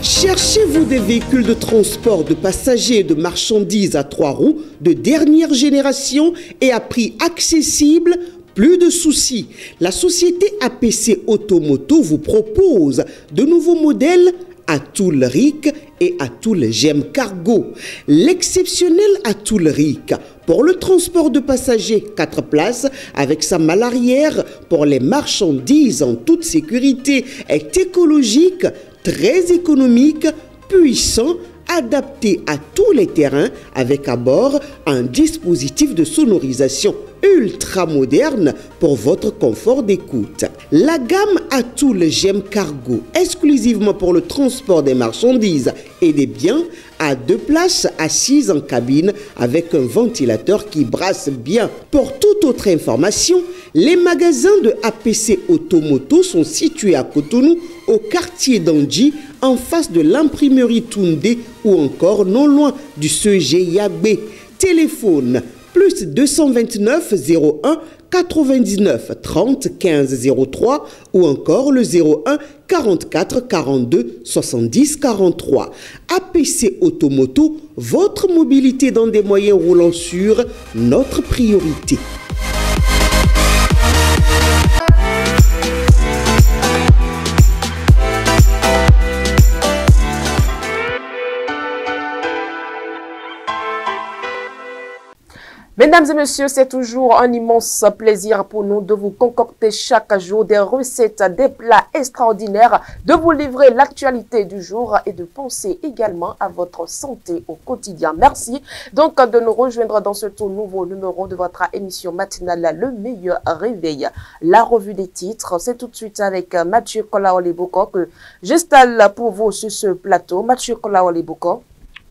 Cherchez-vous des véhicules de transport de passagers et de marchandises à 3 roues de dernière génération et à prix accessible? Plus de soucis. La société APC Automoto vous propose de nouveaux modèles Atoul Ric et Atoul GEM Cargo. L'exceptionnel Atoul Ric pour le transport de passagers 4 places avec sa malle arrière pour les marchandises en toute sécurité est écologique, très économique, puissant, adapté à tous les terrains avec à bord un dispositif de sonorisation ultra moderne pour votre confort d'écoute. La gamme Atoul GEM Cargo, exclusivement pour le transport des marchandises et des biens, a 2 places assises en cabine avec un ventilateur qui brasse bien. Pour toute autre information, les magasins de APC Automoto sont situés à Cotonou, au quartier d'Andji, en face de l'imprimerie Toundé ou encore non loin du CEG Yagbe. Téléphone plus 229 01 99 30 15 03 ou encore le 01 44 42 70 43. APC Automoto, votre mobilité dans des moyens roulants sûrs, notre priorité. Mesdames et messieurs, c'est toujours un immense plaisir pour nous de vous concocter chaque jour des recettes, des plats extraordinaires, de vous livrer l'actualité du jour et de penser également à votre santé au quotidien. Merci donc de nous rejoindre dans ce tout nouveau numéro de votre émission matinale Le Meilleur Réveil. La revue des titres, c'est tout de suite avec Mathieu Kolaole-Boko que j'installe pour vous sur ce plateau. Mathieu Kolaole-Boko.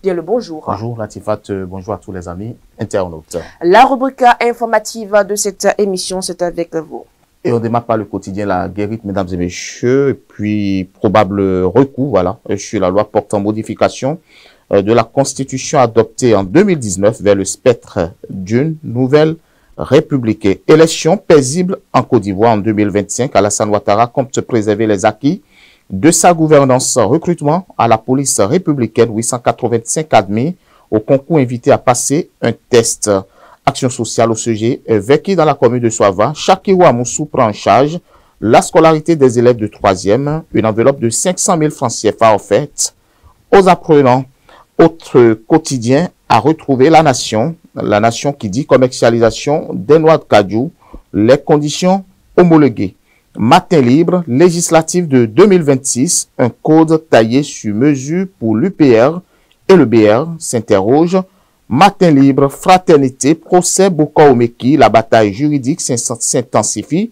Bien le bonjour. Bonjour Latifat, bonjour à tous les amis internautes. La rubrique informative de cette émission, c'est avec vous. Et on démarre par le quotidien La Guérite, mesdames et messieurs, et puis probable recours, voilà, sur la loi portant modification de la Constitution adoptée en 2019 vers le spectre d'une nouvelle république. Élection paisible en Côte d'Ivoire en 2025. Alassane Ouattara compte préserver les acquis de sa gouvernance. Recrutement à la police républicaine, 885 admis au concours invités à passer un test. Action sociale au sujet, vécu dans la commune de Soava, Chakirou Amoussou prend en charge la scolarité des élèves de 3e, une enveloppe de 500 000 francs CFA offerte aux apprenants. Autre quotidien à retrouver la nation qui dit commercialisation des noix de cajou, les conditions homologuées. Matin libre, législative de 2026, un code taillé sur mesure pour l'UPR et le BR s'interroge. Matin libre, fraternité, procès Boko-Omeki, la bataille juridique s'intensifie.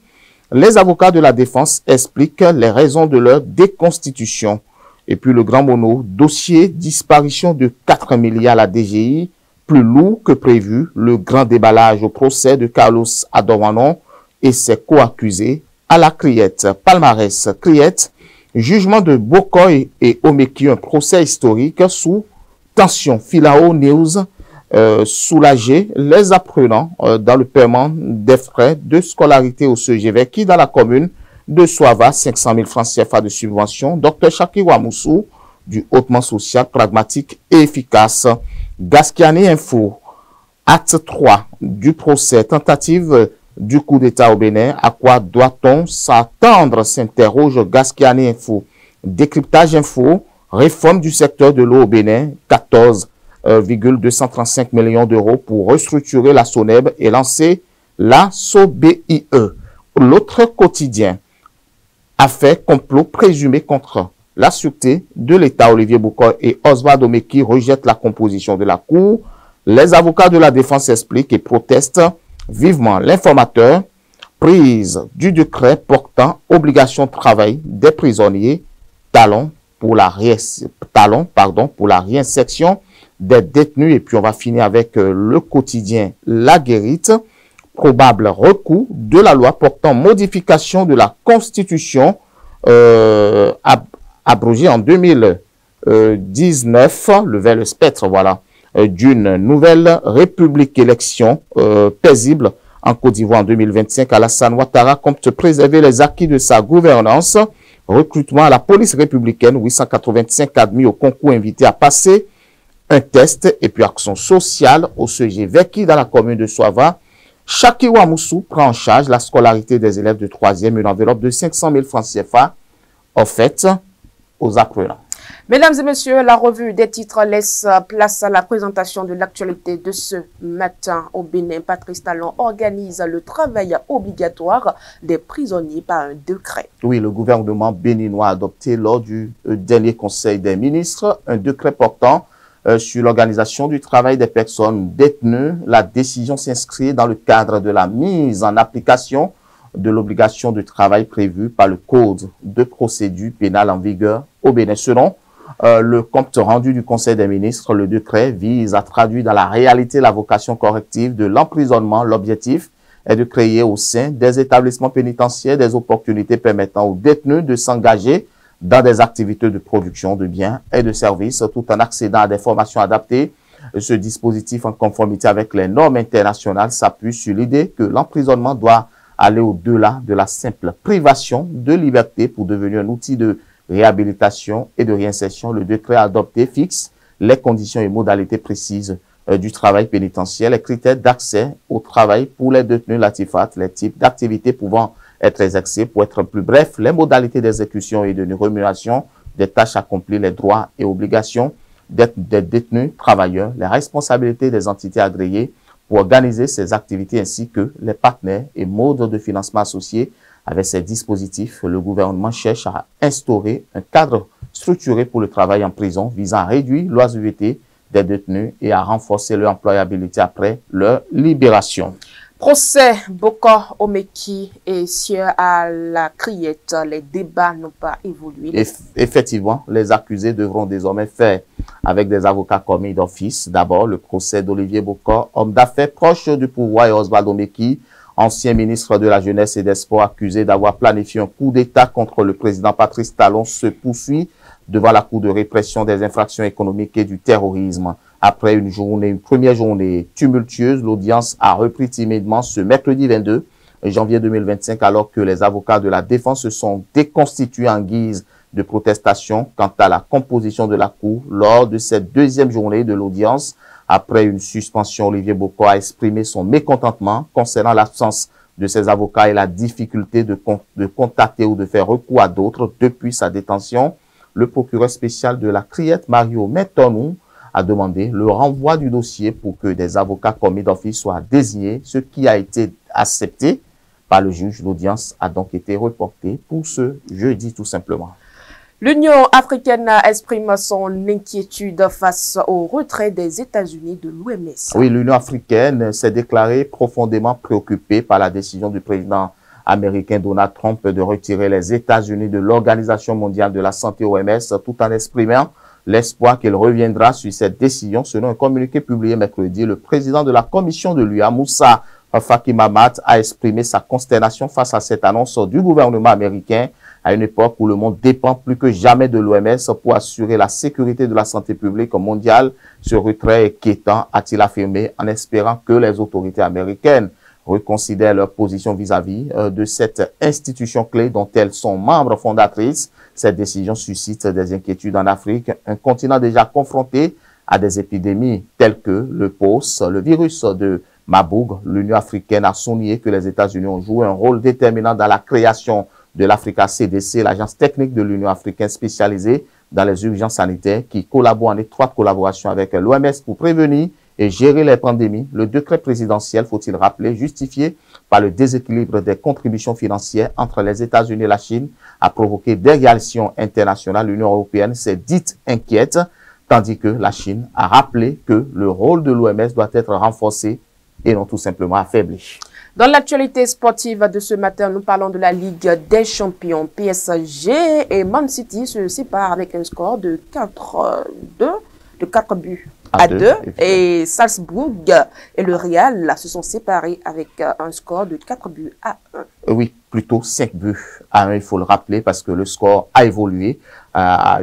Les avocats de la défense expliquent les raisons de leur déconstitution. Et puis le grand mono, dossier disparition de 4 milliards à la DGI, plus lourd que prévu, le grand déballage au procès de Carlos Adorwanon et ses co-accusés. À la Criette, palmarès Criette, jugement de Bokoy et Omeki, un procès historique sous tension. Filao News, soulager les apprenants dans le paiement des frais de scolarité au CGV qui dans la commune de Soava, 500 000 francs CFA de subvention. Dr Chakirou Amoussou, du hautement social, pragmatique et efficace. Gaskiani Info, acte 3 du procès, tentative du coup d'État au Bénin, à quoi doit-on s'attendre, s'interroge Gaskiani Info. Décryptage Info, réforme du secteur de l'eau au Bénin, 14,235 millions d'euros pour restructurer la SONEB et lancer la SOBIE. L'autre quotidien a fait complot présumé contre la sûreté de l'État. Olivier Boukoy et Oswald Omeki rejettent la composition de la Cour. Les avocats de la défense expliquent et protestent vivement. L'informateur, prise du décret portant obligation de travail des prisonniers, talon pour la réinsertion des détenus. Et puis on va finir avec le quotidien La Guérite, probable recours de la loi portant modification de la Constitution abrogée en 2019, vers le spectre, voilà, d'une nouvelle république. Élection paisible en Côte d'Ivoire en 2025. Alassane Ouattara compte préserver les acquis de sa gouvernance. recrutement à la police républicaine, 885 admis au concours invités à passer un test, et puis action sociale au CG Veki dans la commune de Soava. Chakiwa Moussou prend en charge la scolarité des élèves de 3e, une enveloppe de 500 000 francs CFA offerte aux apprenants. Mesdames et messieurs, la revue des titres laisse place à la présentation de l'actualité de ce matin au Bénin. Patrice Talon organise le travail obligatoire des prisonniers par un décret. Oui, le gouvernement béninois a adopté lors du dernier conseil des ministres un décret portant sur l'organisation du travail des personnes détenues. La décision s'inscrit dans le cadre de la mise en application de l'obligation de travail prévue par le Code de procédure pénale en vigueur au Bénin. Selon le compte rendu du Conseil des ministres, le décret vise à traduire dans la réalité la vocation corrective de l'emprisonnement. L'objectif est de créer au sein des établissements pénitentiaires des opportunités permettant aux détenus de s'engager dans des activités de production de biens et de services tout en accédant à des formations adaptées. Ce dispositif, en conformité avec les normes internationales, s'appuie sur l'idée que l'emprisonnement doit aller au-delà de la simple privation de liberté pour devenir un outil de réhabilitation et de réinsertion. Le décret adopté fixe les conditions et modalités précises du travail pénitentiaire, les critères d'accès au travail pour les détenus latifat, les types d'activités pouvant être exercées. Pour être plus bref, les modalités d'exécution et de rémunération des tâches accomplies, les droits et obligations des détenus travailleurs, les responsabilités des entités agréées pour organiser ces activités ainsi que les partenaires et modes de financement associés. Avec ces dispositifs, le gouvernement cherche à instaurer un cadre structuré pour le travail en prison visant à réduire l'oisiveté des détenus et à renforcer leur employabilité après leur libération. Procès Bokor Omeki et Sieur à la Criette, les débats n'ont pas évolué. Effectivement, les accusés devront désormais faire avec des avocats commis d'office. D'abord, le procès d'Olivier Bokor, homme d'affaires proche du pouvoir, et Oswald Omeki, ancien ministre de la Jeunesse et des Sports, accusé d'avoir planifié un coup d'État contre le président Patrice Talon, se poursuit devant la Cour de répression des infractions économiques et du terrorisme. Après une première journée tumultueuse, l'audience a repris timidement ce mercredi 22 janvier 2025, alors que les avocats de la défense se sont déconstitués en guise de protestation quant à la composition de la Cour. Lors de cette deuxième journée de l'audience, après une suspension, Olivier Bokor a exprimé son mécontentement concernant l'absence de ses avocats et la difficulté de contacter ou de faire recours à d'autres depuis sa détention. Le procureur spécial de la Criette, Mario Metonou, a demandé le renvoi du dossier pour que des avocats commis d'office soient désignés, ce qui a été accepté par le juge. L'audience a donc été reportée pour ce jeudi tout simplement. L'Union africaine exprime son inquiétude face au retrait des États-Unis de l'OMS. Oui, l'Union africaine s'est déclarée profondément préoccupée par la décision du président américain Donald Trump de retirer les États-Unis de l'Organisation mondiale de la santé OMS, tout en exprimant l'espoir qu'il reviendra sur cette décision. Selon un communiqué publié mercredi, le président de la commission de l'UA, Moussa Faki Mahamat, a exprimé sa consternation face à cette annonce du gouvernement américain à une époque où le monde dépend plus que jamais de l'OMS pour assurer la sécurité de la santé publique mondiale. Ce retrait est inquiétant, a-t-il affirmé, en espérant que les autorités américaines reconsidèrent leur position vis-à-vis de cette institution clé dont elles sont membres fondatrices. Cette décision suscite des inquiétudes en Afrique, un continent déjà confronté à des épidémies telles que le POS, le virus de Marburg. L'Union africaine a souligné que les États-Unis ont joué un rôle déterminant dans la création de l'Africa CDC, l'agence technique de l'Union africaine spécialisée dans les urgences sanitaires qui collabore en étroite collaboration avec l'OMS pour prévenir et gérer les pandémies. Le décret présidentiel, faut-il rappeler, justifié par le déséquilibre des contributions financières entre les États-Unis et la Chine, a provoqué des réactions internationales. L'Union européenne s'est dite inquiète, tandis que la Chine a rappelé que le rôle de l'OMS doit être renforcé et non tout simplement affaibli. Dans l'actualité sportive de ce matin, nous parlons de la Ligue des Champions. PSG et Man City se séparent avec un score de 4 buts à 2. Et Salzbourg et le Real se sont séparés avec un score de 4 buts à 1. Oui, plutôt 5 buts à 1, il faut le rappeler, parce que le score a évolué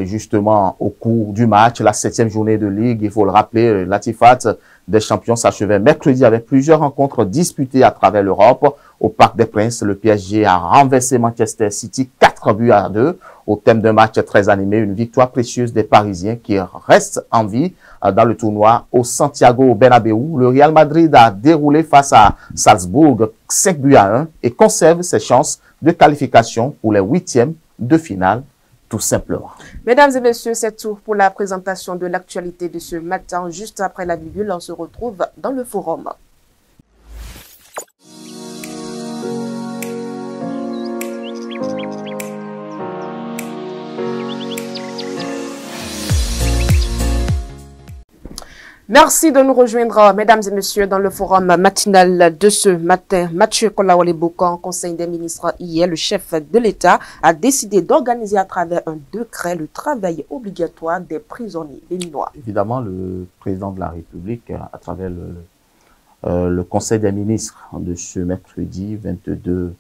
justement au cours du match. La 7e journée de Ligue, il faut le rappeler, l'Atifat des champions s'achevait mercredi avec plusieurs rencontres disputées à travers l'Europe. au Parc des Princes, le PSG a renversé Manchester City 4-2 au thème d'un match très animé, une victoire précieuse des Parisiens qui restent en vie dans le tournoi au Santiago Bernabéu. Le Real Madrid a déroulé face à Salzbourg 5-1 et conserve ses chances de qualification pour les huitièmes de finale, tout simplement. Mesdames et messieurs, c'est tout pour la présentation de l'actualité de ce matin. Juste après la virgule, on se retrouve dans le forum. Merci de nous rejoindre, mesdames et messieurs, dans le forum matinal de ce matin. Mathieu Kolawole-Bokon, Conseil des ministres hier, le chef de l'État a décidé d'organiser à travers un décret le travail obligatoire des prisonniers béninois. Évidemment, le président de la République, à travers le Conseil des ministres de ce mercredi 22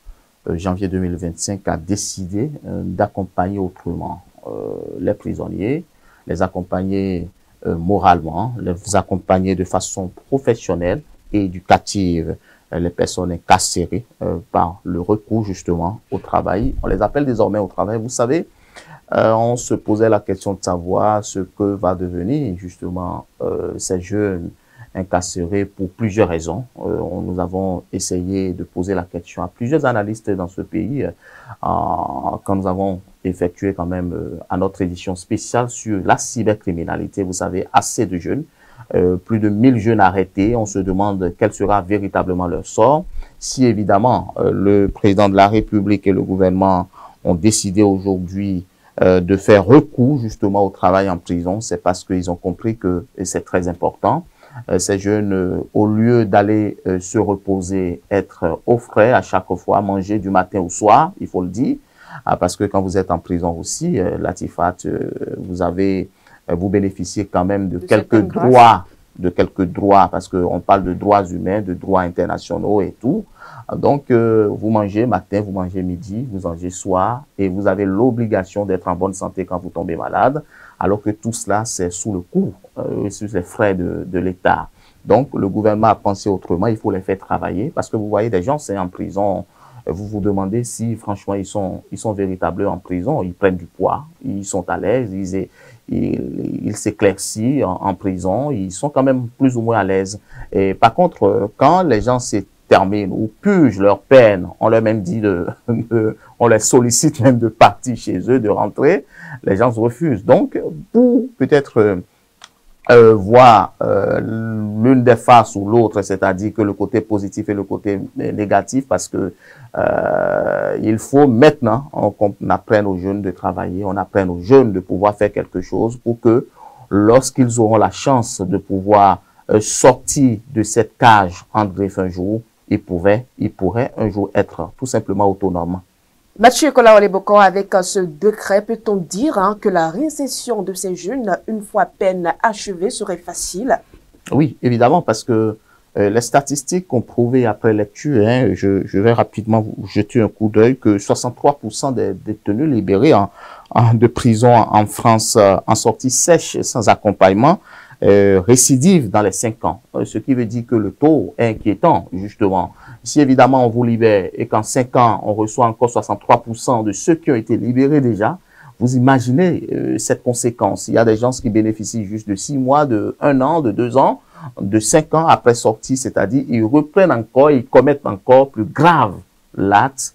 janvier 2025, a décidé d'accompagner autrement les prisonniers, les accompagner moralement, les accompagner de façon professionnelle et éducative, les personnes incarcérées par le recours justement au travail. On les appelle désormais au travail. Vous savez, on se posait la question de savoir ce que va devenir justement ces jeunes incarcérés pour plusieurs raisons. Nous avons essayé de poser la question à plusieurs analystes dans ce pays quand nous avons effectué quand même à notre édition spéciale sur la cybercriminalité. Vous savez, assez de jeunes, plus de 1000 jeunes arrêtés. On se demande quel sera véritablement leur sort. Si évidemment le président de la République et le gouvernement ont décidé aujourd'hui de faire recours justement au travail en prison, c'est parce qu'ils ont compris que c'est très important. Ces jeunes, au lieu d'aller se reposer, être au frais à chaque fois, manger du matin au soir, il faut le dire, parce que quand vous êtes en prison aussi, Latifat, vous bénéficiez quand même de quelques droits, parce qu'on parle de droits humains, de droits internationaux et tout. Donc, vous mangez matin, vous mangez midi, vous mangez soir, et vous avez l'obligation d'être en bonne santé quand vous tombez malade, alors que tout cela, c'est sous le coût, sur les frais de l'État. Donc, le gouvernement a pensé autrement, il faut les faire travailler, parce que vous voyez des gens, c'est en prison, vous vous demandez si, franchement, ils sont véritables en prison, ils prennent du poids, ils sont à l'aise, ils s'éclaircissent en prison, ils sont quand même plus ou moins à l'aise. Et par contre, quand les gens terminent ou purgent leur peine, on leur même dit on les sollicite même de partir chez eux, de rentrer, les gens se refusent. Donc, pour peut-être voir l'une des faces ou l'autre, c'est-à-dire que le côté positif et le côté négatif, parce que il faut maintenant qu'on apprenne aux jeunes de travailler, on apprenne aux jeunes de pouvoir faire quelque chose pour que lorsqu'ils auront la chance de pouvoir sortir de cette cage en greffe un jour, ils pourraient un jour être tout simplement autonomes. Mathieu Kolawole-Bokon, avec ce décret, peut-on dire que la réinsertion de ces jeunes, une fois peine achevée, serait facile? Oui, évidemment, parce que les statistiques ont prouvé après lecture, je vais rapidement vous jeter un coup d'œil, que 63% des détenus libérés de prison en France en sortie sèche sans accompagnement récidive dans les 5 ans. Ce qui veut dire que le taux est inquiétant, justement. Si évidemment on vous libère et qu'en 5 ans, on reçoit encore 63% de ceux qui ont été libérés déjà, vous imaginez cette conséquence. Il y a des gens qui bénéficient juste de 6 mois, de 1 an, de 2 ans, de 5 ans après sortie, c'est-à-dire ils reprennent encore, ils commettent encore plus grave l'acte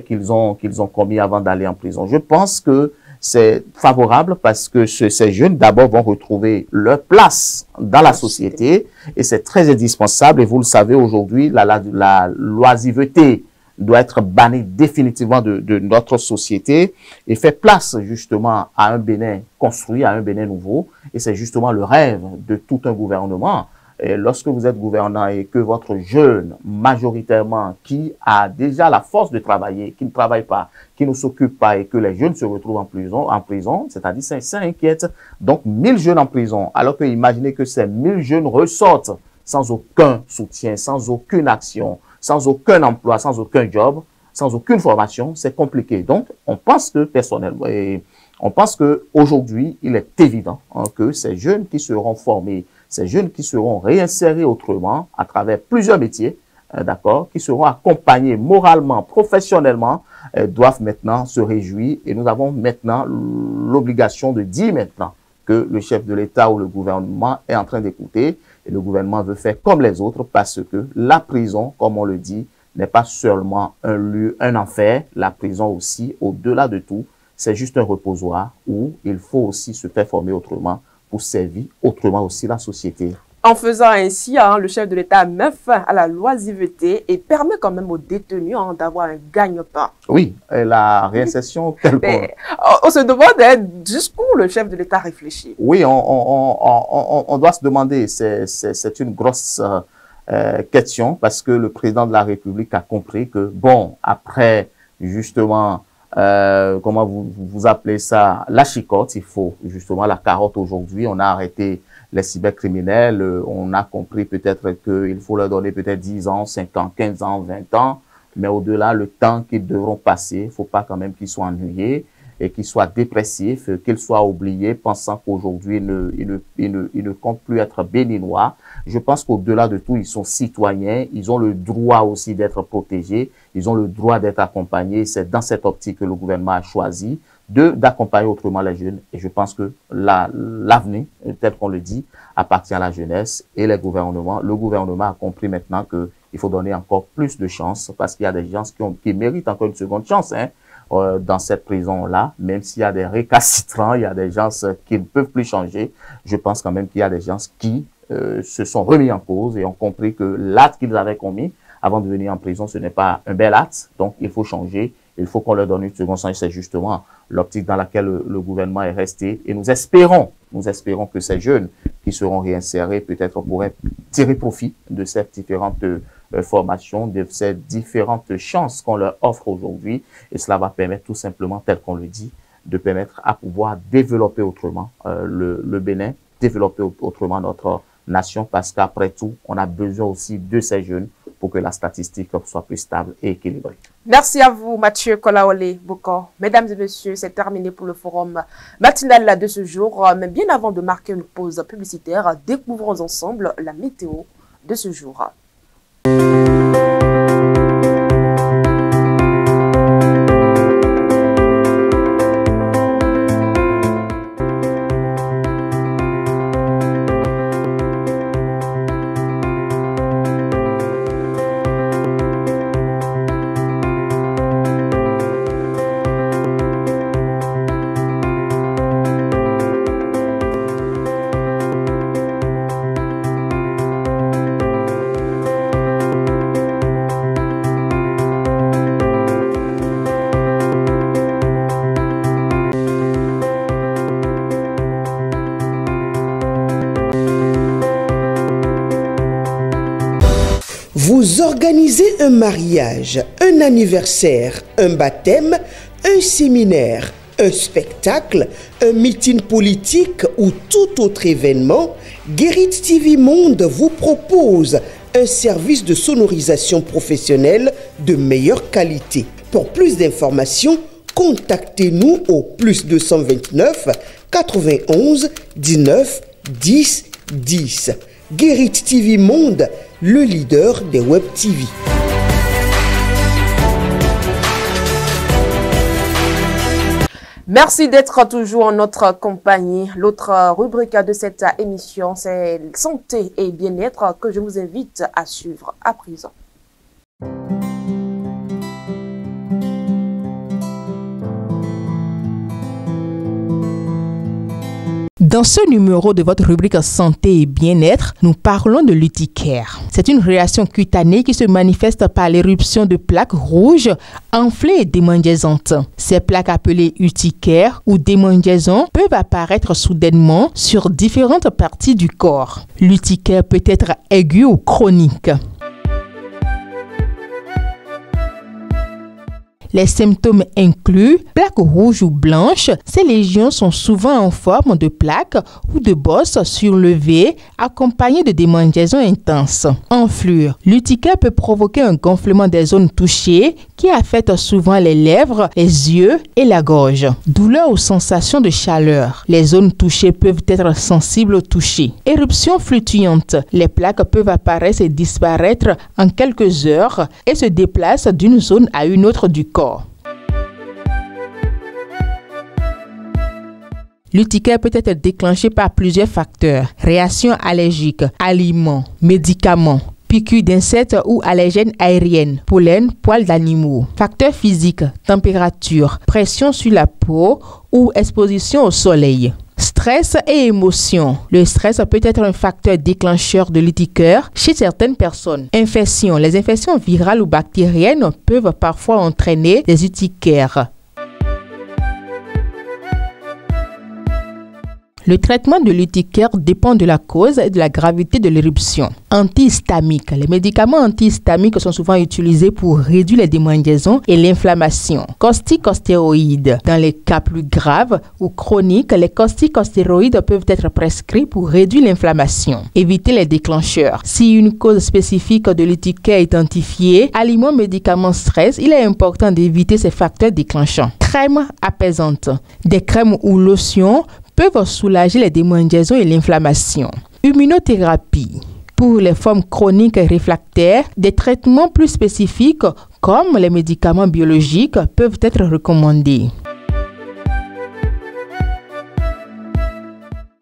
qu'ils ont commis avant d'aller en prison. Je pense que c'est favorable parce que ces jeunes, d'abord, vont retrouver leur place dans la société et c'est très indispensable. Et vous le savez, aujourd'hui, la loisiveté doit être bannie définitivement de notre société et fait place justement à un Bénin construit, à un Bénin nouveau. Et c'est justement le rêve de tout un gouvernement. Et lorsque vous êtes gouvernant et que votre jeune, majoritairement, qui a déjà la force de travailler, qui ne travaille pas, qui ne s'occupe pas et que les jeunes se retrouvent en prison, c'est-à-dire ça inquiète. Donc 1000 jeunes en prison, alors que imaginez que ces 1000 jeunes ressortent sans aucun soutien, sans aucune action, sans aucun emploi, sans aucun job, sans aucune formation, c'est compliqué. Donc on pense que personnellement, on pense qu'aujourd'hui, il est évident que ces jeunes qui seront formés, ces jeunes qui seront réinsérés autrement à travers plusieurs métiers, d'accord, qui seront accompagnés moralement, professionnellement, doivent maintenant se réjouir. Et nous avons maintenant l'obligation de dire maintenant que le chef de l'État ou le gouvernement est en train d'écouter. Et le gouvernement veut faire comme les autres parce que la prison, comme on le dit, n'est pas seulement un lieu, un enfer. La prison aussi, au-delà de tout, c'est juste un reposoir où il faut aussi se faire former autrement pour servir autrement aussi la société. En faisant ainsi, le chef de l'État met fin à la loisiveté et permet quand même aux détenus d'avoir un gagne-pain. Oui, la réinsertion telle on se demande jusqu'où le chef de l'État réfléchit. Oui, on doit se demander, c'est une grosse question parce que le président de la République a compris que, bon, après justement, comment vous appelez ça, la chicotte, il faut justement la carotte aujourd'hui, on a arrêté les cybercriminels, on a compris peut-être qu'il faut leur donner peut-être 10 ans, 5 ans, 15 ans, 20 ans, mais au-delà, le temps qu'ils devront passer, il ne faut pas quand même qu'ils soient ennuyés et qu'ils soient dépressifs, qu'ils soient oubliés, pensant qu'aujourd'hui, ils ne comptent plus être béninois. Je pense qu'au-delà de tout, ils sont citoyens, ils ont le droit aussi d'être protégés, ils ont le droit d'être accompagnés. C'est dans cette optique que le gouvernement a choisi d'accompagner autrement les jeunes. Et je pense que l'avenir, tel qu'on le dit, appartient à la jeunesse et les gouvernements. Le gouvernement a compris maintenant qu'il faut donner encore plus de chance parce qu'il y a des gens qui méritent encore une seconde chance dans cette prison-là. Même s'il y a des récalcitrants, il y a des gens qui ne peuvent plus changer. Je pense quand même qu'il y a des gens qui se sont remis en cause et ont compris que l'acte qu'ils avaient commis avant de venir en prison, ce n'est pas un bel acte. Donc, il faut changer. Il faut qu'on leur donne une seconde chance. C'est justement l'optique dans laquelle le gouvernement est resté. Et nous espérons que ces jeunes qui seront réinsérés peut-être pourraient tirer profit de ces différentes formations, de ces différentes chances qu'on leur offre aujourd'hui. Et cela va permettre tout simplement, tel qu'on le dit, de permettre à pouvoir développer autrement le Bénin, développer autrement notre nation, parce qu'après tout, on a besoin aussi de ces jeunes pour que la statistique soit plus stable et équilibrée. Merci à vous, Mathieu Kolaole-Bokor. Mesdames et messieurs, c'est terminé pour le forum matinal de ce jour. Mais bien avant de marquer une pause publicitaire, découvrons ensemble la météo de ce jour. Vous organisez un mariage, un anniversaire, un baptême, un séminaire, un spectacle, un meeting politique ou tout autre événement, Guérit TV Monde vous propose un service de sonorisation professionnelle de meilleure qualité. Pour plus d'informations, contactez-nous au +229 91 19 10 10. Guérit TV Monde, le leader des Web TV. Merci d'être toujours en notre compagnie. L'autre rubrique de cette émission, c'est santé et bien-être que je vous invite à suivre à présent. Dans ce numéro de votre rubrique santé et bien-être, nous parlons de l'urticaire. C'est une réaction cutanée qui se manifeste par l'éruption de plaques rouges, enflées et démangeaisantes. Ces plaques appelées urticaires ou démangeaisons peuvent apparaître soudainement sur différentes parties du corps. L'urticaire peut être aigu ou chronique. Les symptômes incluent plaques rouges ou blanches. Ces lésions sont souvent en forme de plaques ou de bosses surlevées accompagnées de démangeaisons intenses. Enflure. L'urticaire peut provoquer un gonflement des zones touchées qui affecte souvent les lèvres, les yeux et la gorge. Douleur ou sensation de chaleur. Les zones touchées peuvent être sensibles au toucher. Éruption fluctuante. Les plaques peuvent apparaître et disparaître en quelques heures et se déplacent d'une zone à une autre du corps. L'urticaire peut être déclenché par plusieurs facteurs. Réaction allergique, aliments, médicaments, piqûres d'insectes ou allergènes aériennes, pollen, poils d'animaux. Facteurs physiques, température, pression sur la peau ou exposition au soleil. Stress et émotion. Le stress peut être un facteur déclencheur de l'urticaire chez certaines personnes. Infection. Les infections virales ou bactériennes peuvent parfois entraîner des urticaires. Le traitement de l'urticaire dépend de la cause et de la gravité de l'éruption. Antihistamiques. Les médicaments antihistamiques sont souvent utilisés pour réduire les démangeaisons et l'inflammation. Corticostéroïdes. Dans les cas plus graves ou chroniques, les corticostéroïdes peuvent être prescrits pour réduire l'inflammation. Éviter les déclencheurs. Si une cause spécifique de l'urticaire est identifiée, aliments, médicaments, stress, il est important d'éviter ces facteurs déclenchants. Crèmes apaisantes. Des crèmes ou lotions peuvent soulager les démangeaisons et l'inflammation. Immunothérapie. Pour les formes chroniques et réfractaires, des traitements plus spécifiques comme les médicaments biologiques peuvent être recommandés.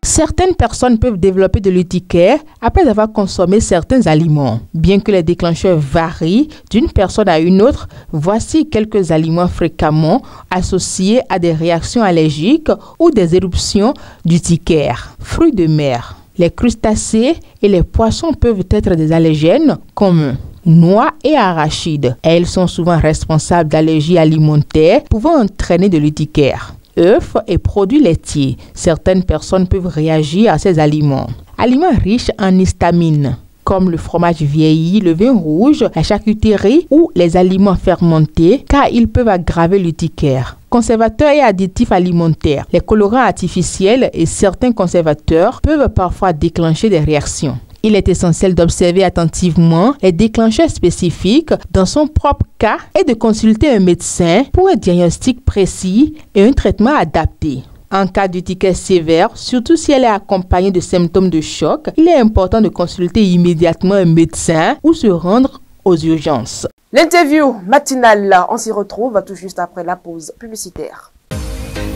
Certaines personnes peuvent développer de l'urticaire après avoir consommé certains aliments. Bien que les déclencheurs varient d'une personne à une autre, voici quelques aliments fréquemment associés à des réactions allergiques ou des éruptions d'urticaire. Fruits de mer. Les crustacés et les poissons peuvent être des allergènes communs. Noix et arachides. Elles sont souvent responsables d'allergies alimentaires pouvant entraîner de l'urticaire. Œufs et produits laitiers. Certaines personnes peuvent réagir à ces aliments. Aliments riches en histamine, comme le fromage vieilli, le vin rouge, la charcuterie ou les aliments fermentés, car ils peuvent aggraver l'urticaire. Conservateurs et additifs alimentaires. Les colorants artificiels et certains conservateurs peuvent parfois déclencher des réactions. Il est essentiel d'observer attentivement les déclencheurs spécifiques dans son propre cas et de consulter un médecin pour un diagnostic précis et un traitement adapté. En cas d'urticaire sévère, surtout si elle est accompagnée de symptômes de choc, il est important de consulter immédiatement un médecin ou se rendre aux urgences. L'interview matinale, on s'y retrouve tout juste après la pause publicitaire.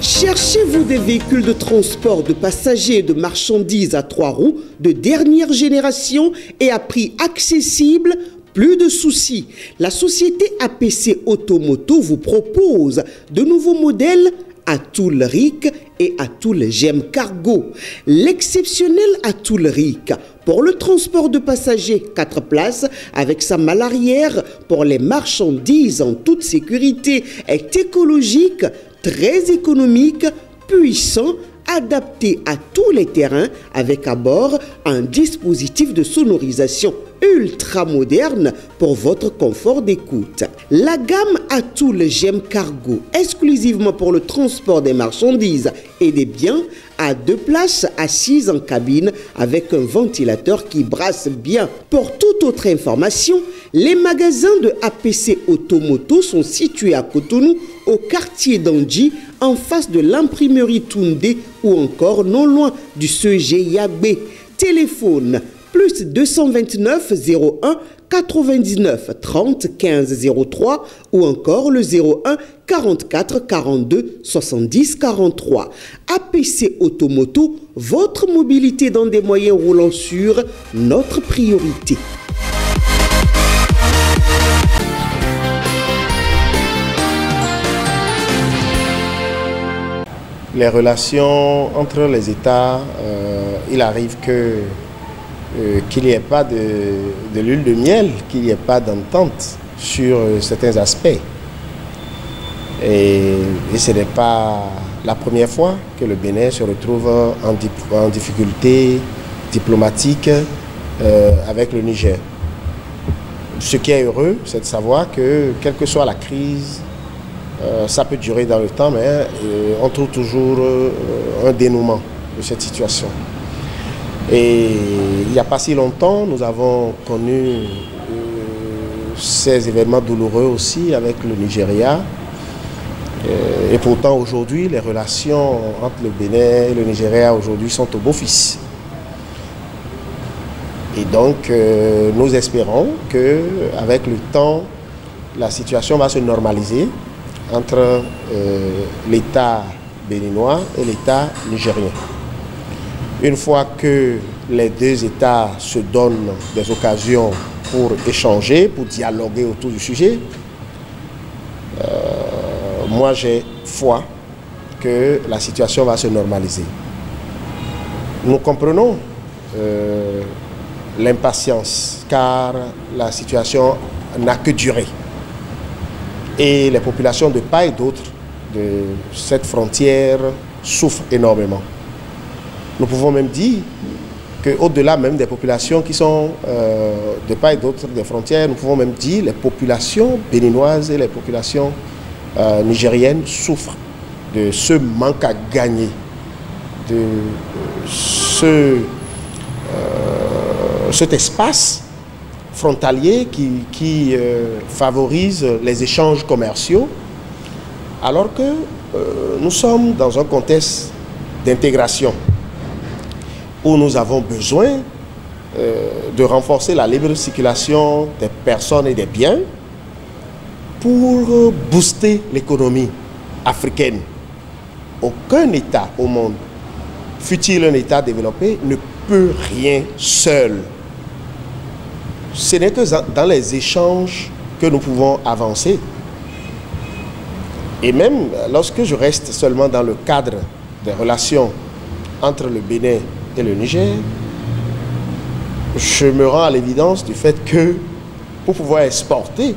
Cherchez-vous des véhicules de transport de passagers et de marchandises à 3 roues de dernière génération et à prix accessible? Plus de soucis. La société APC Automoto vous propose de nouveaux modèles Atoul RIC et Atoul GEM Cargo. L'exceptionnel Atoul RIC pour le transport de passagers 4 places avec sa malle arrière pour les marchandises en toute sécurité est écologique, très économique, puissant, adapté à tous les terrains avec à bord un dispositif de sonorisation ultra moderne pour votre confort d'écoute. La gamme Atoul GEM Cargo, exclusivement pour le transport des marchandises et des biens, a 2 places assises en cabine avec un ventilateur qui brasse bien. Pour toute autre information, les magasins de APC Automoto sont situés à Cotonou, au quartier d'Andji, en face de l'imprimerie Toundé ou encore non loin du CEG Yagbe. Téléphone plus 229 01 99 30 15 03 ou encore le 01 44 42 70 43. APC Automoto, votre mobilité dans des moyens roulants sûrs, notre priorité. Les relations entre les États, il arrive qu'il n'y ait pas de l'huile de miel, qu'il n'y ait pas d'entente sur certains aspects. Et ce n'est pas la première fois que le Bénin se retrouve en difficulté diplomatique avec le Niger. Ce qui est heureux, c'est de savoir que, quelle que soit la crise Ça peut durer dans le temps, mais on trouve toujours un dénouement de cette situation. Et il n'y a pas si longtemps, nous avons connu ces événements douloureux aussi avec le Nigeria. Et pourtant aujourd'hui, les relations entre le Bénin et le Nigeria aujourd'hui sont au beau fixe. Et donc, nous espérons qu'avec le temps, la situation va se normaliser entre l'État béninois et l'État nigérien. Une fois que les deux États se donnent des occasions pour échanger, pour dialoguer autour du sujet, moi j'ai foi que la situation va se normaliser. Nous comprenons l'impatience, car la situation n'a que duré. Et les populations de part et d'autre de cette frontière souffrent énormément. Nous pouvons même dire qu'au-delà même des populations qui sont de part et d'autre des frontières, nous pouvons même dire que les populations béninoises et les populations nigériennes souffrent de ce manque à gagner, de cet espace frontalier qui favorise les échanges commerciaux, alors que nous sommes dans un contexte d'intégration où nous avons besoin de renforcer la libre circulation des personnes et des biens pour booster l'économie africaine. Aucun État au monde, fût-il un État développé, ne peut rien seul. Ce n'est que dans les échanges que nous pouvons avancer. Et même lorsque je reste seulement dans le cadre des relations entre le Bénin et le Niger, je me rends à l'évidence du fait que pour pouvoir exporter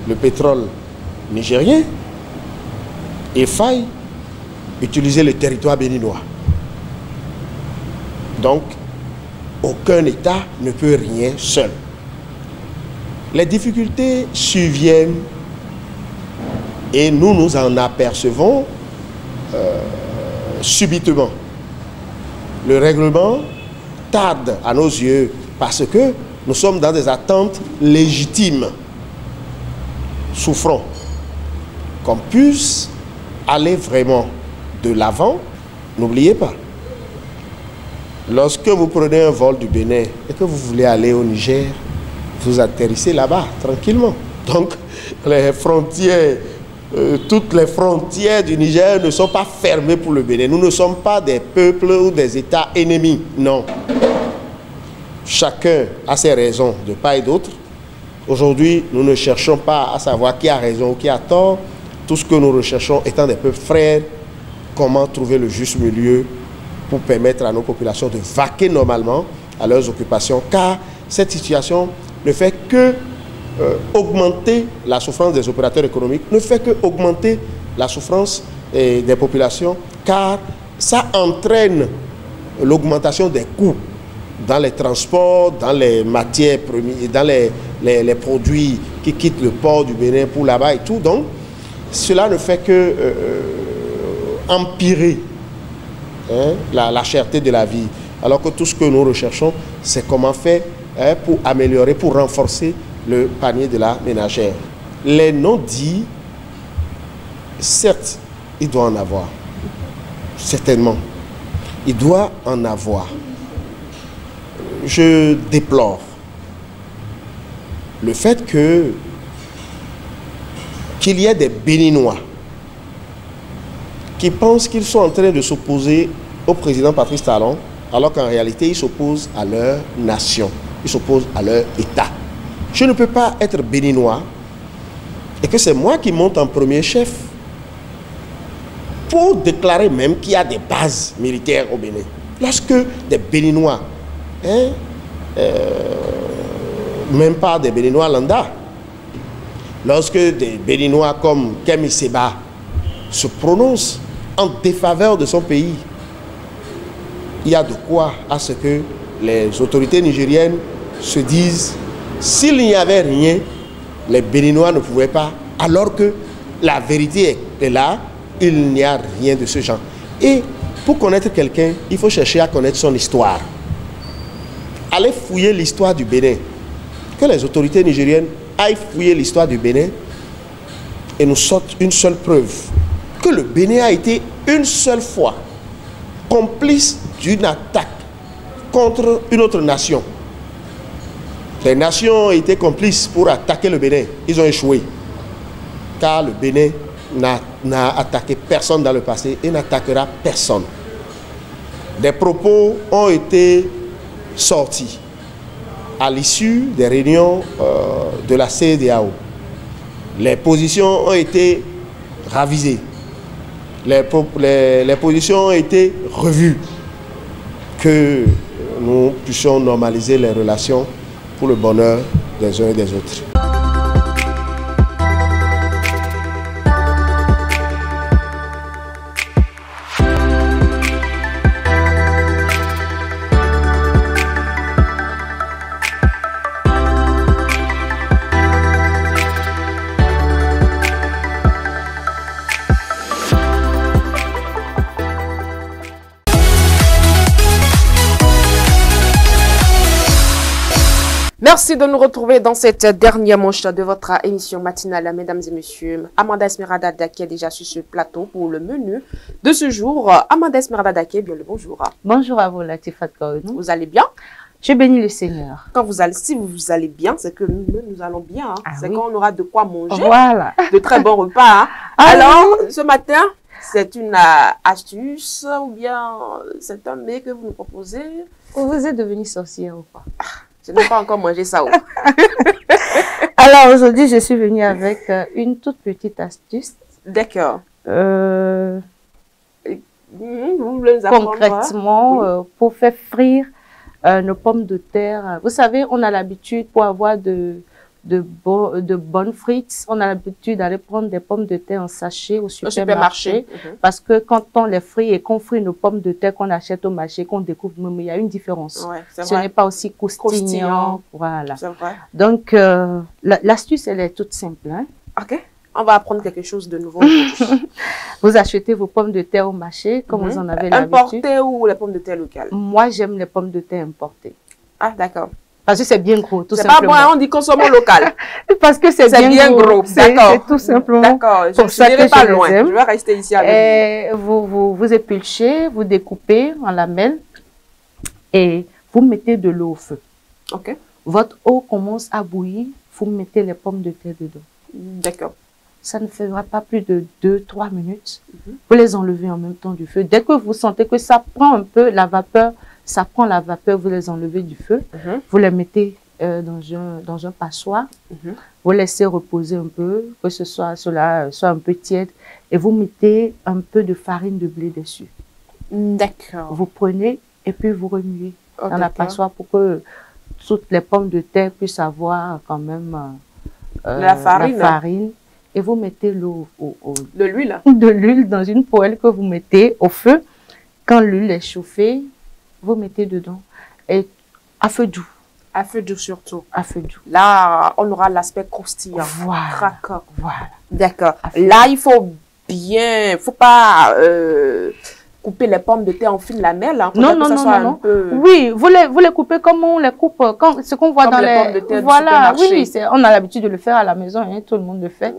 le pétrole nigérien, il faille utiliser le territoire béninois. Donc, aucun État ne peut rien seul. Les difficultés surviennent et nous nous en apercevons subitement. Le règlement tarde à nos yeux parce que nous sommes dans des attentes légitimes. Souffrons qu'on puisse aller vraiment de l'avant. N'oubliez pas, lorsque vous prenez un vol du Bénin et que vous voulez aller au Niger, vous atterrissez là-bas tranquillement. Donc les frontières, toutes les frontières du Niger ne sont pas fermées pour le Bénin. Nous ne sommes pas des peuples ou des États ennemis, non. Chacun a ses raisons de part et d'autre. Aujourd'hui, nous ne cherchons pas à savoir qui a raison ou qui a tort. Tout ce que nous recherchons étant des peuples frères, comment trouver le juste milieu pour permettre à nos populations de vaquer normalement à leurs occupations, car cette situation ne fait que augmenter la souffrance des opérateurs économiques, ne fait que augmenter la souffrance des populations, car ça entraîne l'augmentation des coûts dans les transports, dans les matières premières, dans les produits qui quittent le port du Bénin pour là-bas et tout. Donc, cela ne fait que empirer la cherté de la vie. Alors que tout ce que nous recherchons, c'est comment faire pour améliorer, pour renforcer le panier de la ménagère. Les non-dits, certes, il doit en avoir. Certainement. Il doit en avoir. Je déplore le fait qu'il y ait des Béninois qui pensent qu'ils sont en train de s'opposer au président Patrice Talon, alors qu'en réalité, ils s'opposent à leur nation, ils s'opposent à leur État. Je ne peux pas être Béninois et que c'est moi qui monte en premier chef pour déclarer même qu'il y a des bases militaires au Bénin. Lorsque des Béninois, même pas des Béninois lambda, lorsque des Béninois comme Kemi Seba se prononcent en défaveur de son pays, il y a de quoi à ce que les autorités nigériennes se disent, s'il n'y avait rien, les Béninois ne pouvaient pas, alors que la vérité est là, il n'y a rien de ce genre. Et pour connaître quelqu'un, il faut chercher à connaître son histoire. Allez fouiller l'histoire du Bénin. Que les autorités nigériennes aillent fouiller l'histoire du Bénin et nous sortent une seule preuve. Que le Bénin a été une seule fois complice d'une attaque contre une autre nation. Les nations ont été complices pour attaquer le Bénin. Ils ont échoué. Car le Bénin n'a attaqué personne dans le passé et n'attaquera personne. Des propos ont été sortis à l'issue des réunions de la CEDEAO. Les positions ont été ravisées. Les positions ont été revues. Que nous puissions normaliser les relations pour le bonheur des uns et des autres. Merci de nous retrouver dans cette dernière manche de votre émission matinale, mesdames et messieurs. Amanda Esmeralda Daké est déjà sur ce plateau pour le menu de ce jour. Amanda Esmeralda Daké, bien le bonjour. Bonjour à vous, Latifat Kaounou. Vous allez bien? Je bénis le Seigneur. Quand vous allez, si vous allez bien, c'est que nous allons bien. Hein. Ah, c'est oui. quand on aura de quoi manger. Voilà. De très bons repas. Hein. Alors, ce matin, c'est une astuce ou bien c'est un mets que vous nous proposez? Vous êtes devenu sorcière ou pas? Je n'ai pas encore mangé ça. Alors aujourd'hui, je suis venue avec une toute petite astuce. D'accord. Concrètement, Vous voulez nous apprendre, pour faire frire nos pommes de terre. Vous savez, on a l'habitude pour avoir de bonnes frites, on a l'habitude d'aller prendre des pommes de terre en sachet au supermarché. Parce que quand on les frit et qu'on frit nos pommes de terre qu'on achète au marché, qu'on découvre, il y a une différence. Ouais, ce n'est pas aussi croustillant. Voilà. C'est vrai. Donc, l'astuce, elle est toute simple. Hein? Ok. On va apprendre quelque chose de nouveau aujourd'hui. Vous achetez vos pommes de terre au marché, comme vous en avez l'habitude. Importées ou les pommes de terre locales? Moi, j'aime les pommes de terre importées. Ah, d'accord. Parce que c'est bien gros, tout simplement. C'est pas bon, on dit consommons local. Parce que c'est bien gros. D'accord. C'est tout simplement. D'accord. Je n'irai pas loin. Je vais rester ici avec vous. Vous épulchez, vous découpez en lamelles et vous mettez de l'eau au feu. Ok. Votre eau commence à bouillir, vous mettez les pommes de terre dedans. D'accord. Ça ne fera pas plus de 2-3 minutes. Vous les enlevez en même temps du feu. Dès que vous sentez que ça prend un peu la vapeur, ça prend la vapeur, vous les enlevez du feu. Vous les mettez dans un passoire. Vous laissez reposer un peu, que ce soit cela soit un peu tiède. Et vous mettez un peu de farine de blé dessus. D'accord. Vous prenez et puis vous remuez dans la passoire pour que toutes les pommes de terre puissent avoir quand même la farine. Et vous mettez l'eau de l'huile. De l'huile dans une poêle que vous mettez au feu. Quand l'huile est chauffée, vous mettez dedans. Et à feu doux. À feu doux surtout. À feu doux. Là, on aura l'aspect croustillant. Voilà. Voilà. D'accord. Là, il faut pas couper les pommes de terre en fines lamelles. Hein, non. Peu... Oui, vous les coupez comme on les coupe, ce qu'on voit dans les pommes de terre. Voilà, oui, on a l'habitude de le faire à la maison, hein, tout le monde le fait.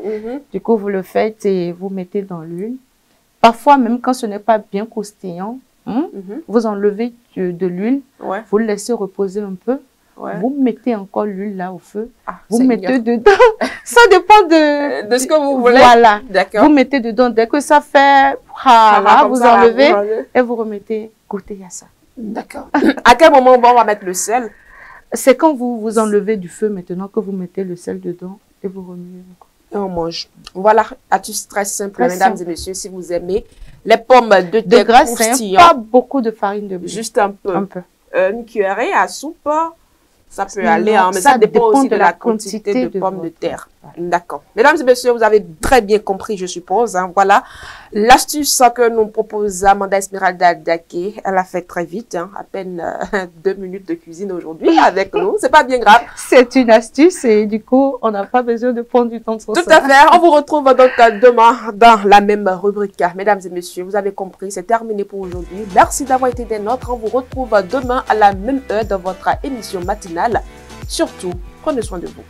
Du coup, vous le faites et vous mettez dans l'huile. Parfois, même quand ce n'est pas bien croustillant, vous enlevez de l'huile, vous le laissez reposer un peu. Vous mettez encore l'huile là au feu, vous mettez dedans, ça dépend de ce que vous voulez. Voilà, d'accord. Vous mettez dedans, dès que ça fait, vous enlevez et vous remettez goûter à ça. D'accord. À quel moment on va mettre le sel? C'est quand vous enlevez du feu maintenant que vous mettez le sel dedans et vous remuez encore. Et on mange. Voilà, astuce très simple, mesdames et messieurs, si vous aimez les pommes de terre croustillantes. Pas beaucoup de farine de blé. Juste un peu. Une cuillerée à soupe. Ça peut aller, mais ça dépend aussi de la quantité de pommes de terre. D'accord. Mesdames et messieurs, vous avez très bien compris, je suppose. Hein. Voilà l'astuce que nous propose Amanda Esmeralda Daké. Elle a fait très vite, hein, à peine 2 minutes de cuisine aujourd'hui avec nous. C'est pas bien grave. C'est une astuce et du coup, on n'a pas besoin de prendre du temps sur ça. Tout à fait. On vous retrouve donc demain dans la même rubrique. Mesdames et messieurs, vous avez compris, c'est terminé pour aujourd'hui. Merci d'avoir été des nôtres. On vous retrouve demain à la même heure dans votre émission matinale. Surtout, prenez soin de vous.